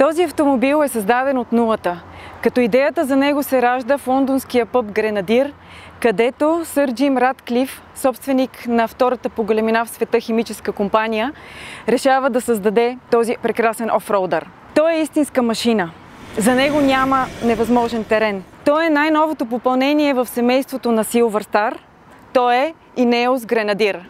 Този автомобил е създаден от нулата, като идеята за него се ражда в лондонския пъб Гренадир, където сър Джим Радклиф, собственик на втората по големина в света химическа компания, решава да създаде този прекрасен офроудър. Той е истинска машина. За него няма невъзможен терен. Той е най-новото попълнение в семейството на Silver Star. Той е Ineos Grenadier.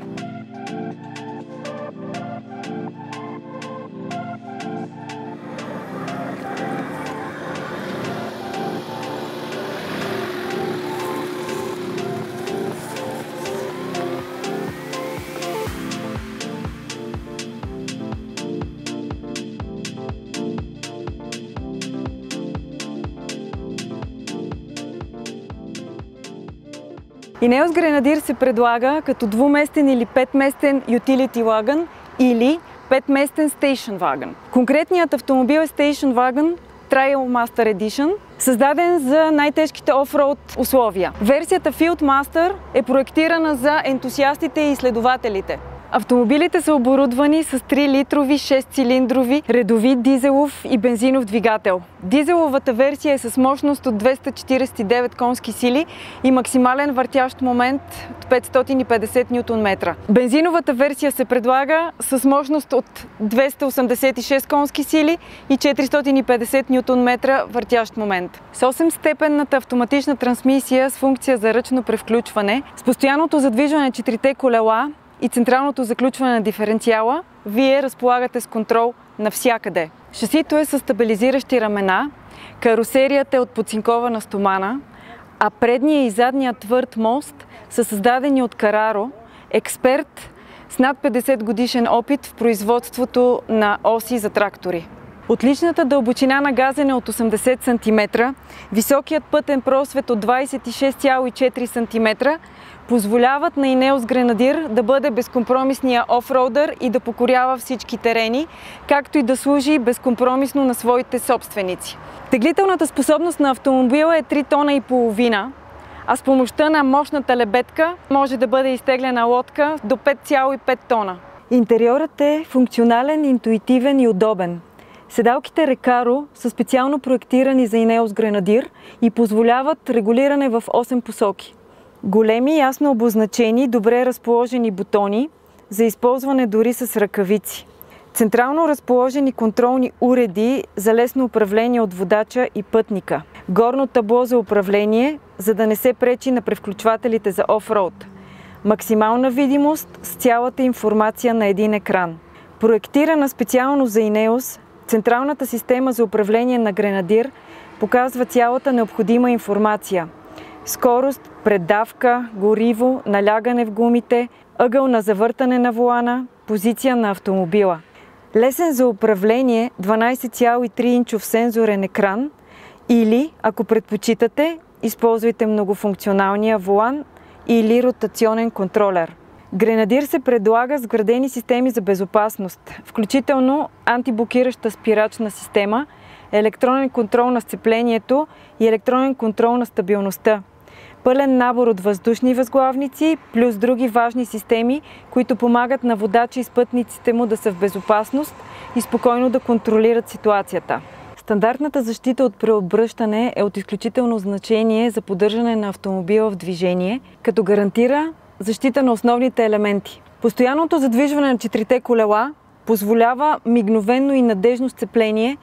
Ineos Grenadier се предлага като двуместен или петместен utility wagon или петместен station wagon. Конкретният автомобил е Station Wagon Trail Master Edition, създаден за най-тежките офроуд условия. Версията Field Master е проектирана за ентусиастите и изследователите. Автомобилите са оборудвани с 3-литрови 6-цилиндрови редови дизелов и бензинов двигател. Дизеловата версия е с мощност от 249 конски сили и максимален въртящ момент от 550 Нм. Бензиновата версия се предлага с мощност от 286 конски сили и 450 Нм въртящ момент. С 8-степенната автоматична трансмисия с функция за ръчно превключване, с постоянното задвижване на 4-те колела и централното заключване на диференциала, вие разполагате с контрол навсякъде. Шасито е с стабилизиращи рамена, карусерията е от подцинкована стомана, а предния и задния твърд мост са създадени от Carraro, експерт с над 50 годишен опит в производството на оси за трактори. Отличната дълбочина на газене от 80 см, високият пътен просвет от 26,4 см позволяват на Ineos Grenadier да бъде безкомпромисния офроудър и да покорява всички терени, както и да служи безкомпромисно на своите собственици. Теглителната способност на автомобила е 3,5 тона, а с помощта на мощната лебедка може да бъде изтеглена лодка до 5,5 тона. Интериорът е функционален, интуитивен и удобен. Седалките Recaro са специално проектирани за Ineos Grenadier и позволяват регулиране в 8 посоки. Големи, ясно обозначени, добре разположени бутони за използване дори с ръкавици. Централно разположени контролни уреди за лесно управление от водача и пътника. Горно табло за управление, за да не се пречи на превключвателите за офроуд. Максимална видимост с цялата информация на един екран. Проектирана специално за Ineos, централната система за управление на Grenadier показва цялата необходима информация. Скорост, предавка, гориво, налягане в гумите, ъгъл на завъртане на волана, позиция на автомобила. Лесен за управление 12,3-инчов сензорен екран или, ако предпочитате, използвайте многофункционалния волан или ротационен контролер. Grenadier се предлага с вградени системи за безопасност, включително антиблокираща спирачна система, електронен контрол на сцеплението и електронен контрол на стабилността. Пълен набор от въздушни възглавници, плюс други важни системи, които помагат на водача и спътниците му да са в безопасност и спокойно да контролират ситуацията. Стандартната защита от преобръщане е от изключително значение за поддържане на автомобила в движение, като гарантира защита на основните елементи. Постоянното задвижване на 4-те колела позволява мигновено и надежно сцепление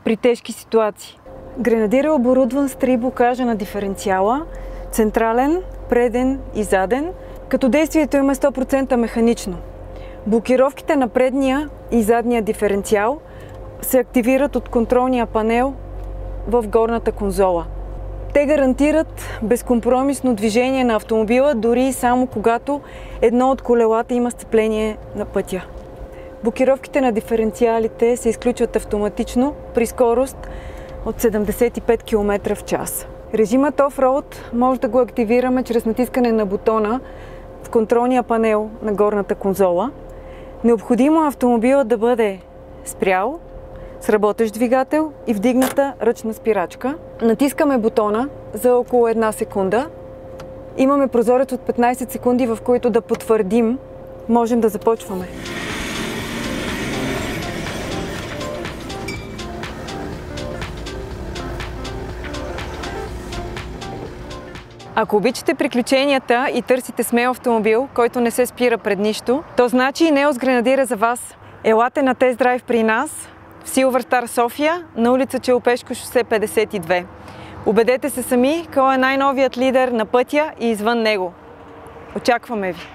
при тежки ситуации. Grenadier е оборудван с 3 блокажа на диференциала, централен, преден и заден, като действието им е 100% механично. Блокировките на предния и задния диференциал се активират от контролния панел в горната конзола. Те гарантират безкомпромисно движение на автомобила, дори и само когато едно от колелата има сцепление на пътя. Блокировките на диференциалите се изключват автоматично при скорост от 75 км в час. Режимът Off-Road може да го активираме чрез натискане на бутона в контролния панел на горната конзола. Необходимо е автомобила да бъде спрял, с работещ двигател и вдигната ръчна спирачка. Натискаме бутона за около 1 секунда. Имаме прозорец от 15 секунди, в който да потвърдим, можем да започваме. Ако обичате приключенията и търсите смел автомобил, който не се спира пред нищо, то значи Ineos Grenadier е за вас. Елате на тест драйв при нас в Silver Star София на улица Челопешко шосе 52. Убедете се сами, кой е най-новият лидер на пътя и извън него. Очакваме ви!